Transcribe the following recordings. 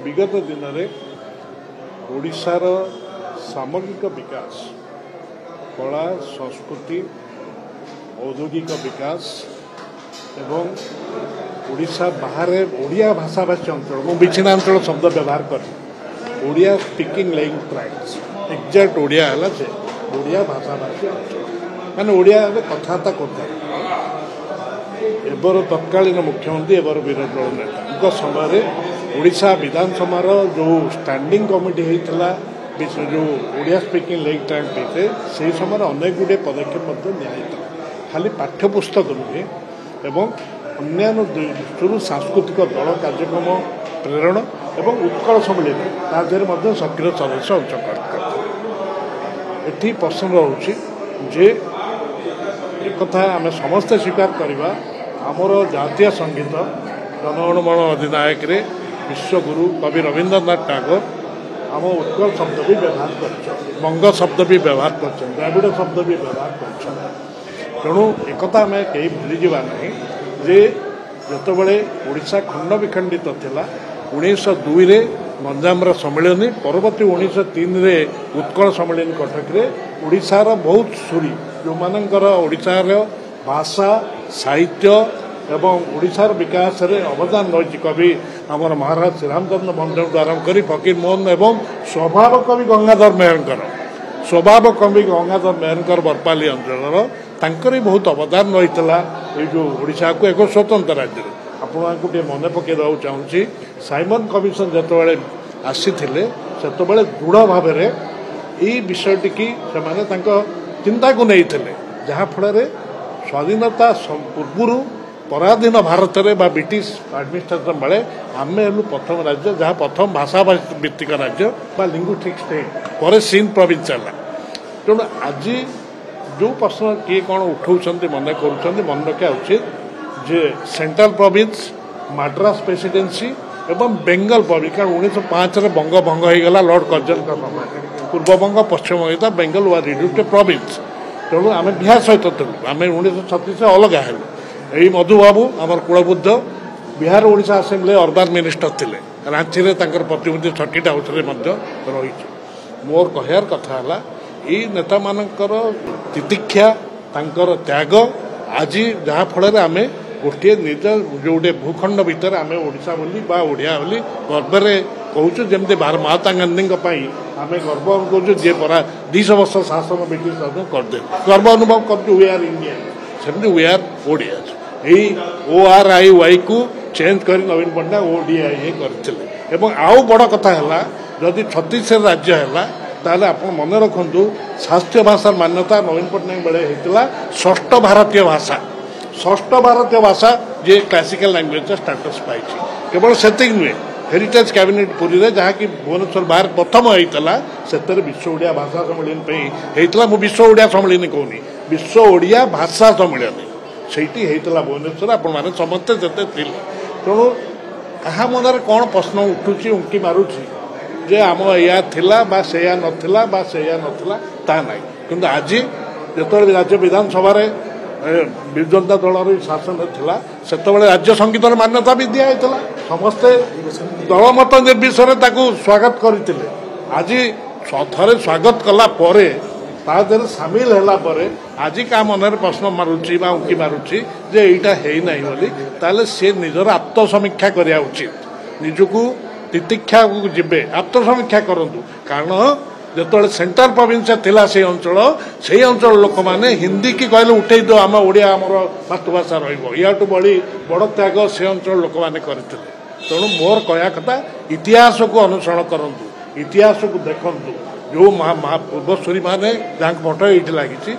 विगत दिन में ओडिशार सामग्रिक विकास कला संस्कृति औद्योगिक विकास एवं ओडिशा बाहर ओडिया भाषाभाषी अंचल मुझे विच्छिन्नांचल शब्द व्यवहार कर Odia speaking language tribes exact Odia है से ओडिया भाषाभाषी अंचल माने ओडिया कथबार्ता करता एबर तत्कालीन मुख्यमंत्री एबर विरोधी दल नेता समय ओडिशा विधानसभा जो स्टैंडिंग कमिटी होता जो ओडिया स्पीकिंग लैंग्वेज ट्राइब्स से समय अनेक गुड़े पदक्षेप निया खाली पाठ्यपुस्तक नुहे एवं अन्यान्य दृष्टि सांस्कृतिक दल कार्यक्रम प्रेरण एवं उत्कल सम्मिलन तादेह सक्रिय सदस्य अंशग्रहण करते। ये प्रश्न रोचे जे एक आम समस्ते स्वीकार करवा आमर जातीय संगीत जनगण मन अधिनायक विश्वगुरु कवि रवींद्रनाथ टागोर आम उत्कल शब्द भी व्यवहार कर बंग शब्द भी व्यवहार कर द्राविड़ शब्द भी व्यवहार कर तेणु एक आम कहीं भूलीजा ना जे जितेबाला ओडिशा खंड विखंडित थिला 1902 रे गंजाम सम्मिलनी परवर्ती 1903 उत्कल सम्मिलन कटक रे ओडिशार बहुत सुरी जो मानकर ओडिशार भाषा साहित्य एवं ओडिशार विकास रे अवदान रही कवि आमर महाराज श्रीरामचंद्र बंधु आरंभ कर फकीर मोहन एवं स्वभाव कवि गंगाधर मेहरकर स्वभाव कवि गंगाधर मेहरकर बरपाली अंचल तांकर बहुत अवदान रही है जो ओडिशा को एक स्वतंत्र राज्य आपको मन पकई देवा चाहूँगी साइमन कमिशन जितेबाला आसी से दृढ़ भाव यही विषयटी की चिंता को नहीं थे जहाँफल स्वाधीनता पूर्व पराधीन भारत में ब्रिटिश एडमिनिस्ट्रेशन बेले आम हेलु प्रथम राज्य जहाँ प्रथम भाषा भित्तिक राज्य लिंग्विस्टिक स्टेट पर सिंध प्रोविंस है तेणु आज जो प्रश्न किए कौन उठाऊँ मन कर मन रखा उचित जे सेंट्रल प्रोविंस मद्रास प्रेसिडेंसी एवं बेंगल प्रोविंस कारण 1905 बंग भंग होगा लॉर्ड कर्जन का समय पूर्व बंग पश्चिम Banga Bengal was reduced to province तेणु आम बिहार सहित थिलु आम 1936 अलग हेलु यही मधुबाबू आमर कुलबुद्ध Bihar Odisha assembly urban minister थिले रांची रे तांकर प्रतिनिधि सर्किट हाउस रे मध्य रही मोर कहयार कथा है यही नेता मानकर तितिक्षा तांकर त्याग आज जहाँ फल आम गोटे निज जो गोटे भूखंड भितर आम ओडिशा बोली बा ओडिया बोली गर्व कहूँ जमी महात्मा गांधी आम गर्व कहूँ जी परा 200 वर्ष शासन ब्रिटिश शासन करदे गर्व अनुभव कर वी आर इंडिया सेमती वी आर ओडिया यही ORIY को चेंज कर नवीन पट्टनायक ODI करते आउ बड़ कथा है जदि छत्तीसगढ़ राज्य है ताले आप मन रखु शास्त्रीय भाषार मान्यता नवीन पट्टनायक बेले होता षष्ठ भारतीय भाषा जे क्लासिकल लैंग्वेज स्टेटस पाई केवल से नुहे हेरिटेज कैबिनेट पुरी रे जहाँ कि भुवनेश्वर बाहर प्रथम होता से विश्व ओडिया भाषा सम्मेलन होता मुझे विश्व ओडिया सम्मेलन कहूनी विश्व ओडिया भाषा सम्मेलन से भुवनेश्वर आपण समस्ते जिते तेणु क्या मन कौन प्रश्न उठुची उंकी मारुची जे आम या थिला बा सेया नथिला बा सेया नथिला ता नहीं किंतु आज जो राज्य विधानसभा विरोधी जनता दल शासन थिला सेतबेले राज्य संगीत मान्यता भी दिया समस्ते दलमत निर्विशेष स्वागत करते आज थे स्वागत कला परे तादेह सामिल है आज क्या मन प्रश्न मारुची बा उंकी मारुची जे एटा है नहीं बोली ताले से निजर आत्मसमीक्षा करिया उचित निजको तितिक्षा को जीवे आत्मसमीक्षा करूँ कारण जो सेंट्रल प्रोविंस थिला से अंचल लोक मैंने हिंदी की कहले उठे दो आम ओडिया आमर मातृभाषा रहा बड़ी बड़ त्याग से अंचल लोक मैंने करते तेणु मोर कहया कथा इतिहास को अनुसरण करूँ इतिहास को देखूँ जो पूर्वसूरी मैंने जहाँ फोटो ये लगी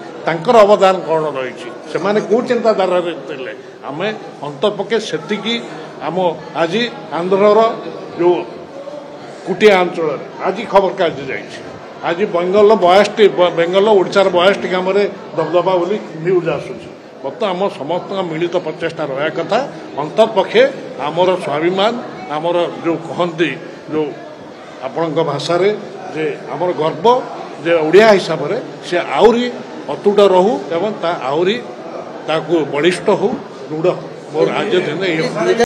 अवदान कौन रही से कौ चिंताधारा आम अंतपक्षे से आम आज आंध्रर जो कुटिया अंचल आज खबर कागज जाइए आज बेंगल 52 बेंगल ओडिशार 52 ग्राम दबदबा बोली न्यूज आसूँ बर्तमान आम समस्त मिलित प्रचेषा रहा कथा अंतपक्षे आमर स्वाभिमान आमर जो कहती जो आपण भाषा जे आमर गर्व जे ओडिया हिसाब से आहरी अतुट रहू एवं आहरी बलिष्ठ हो दृढ़ मोर आज दिन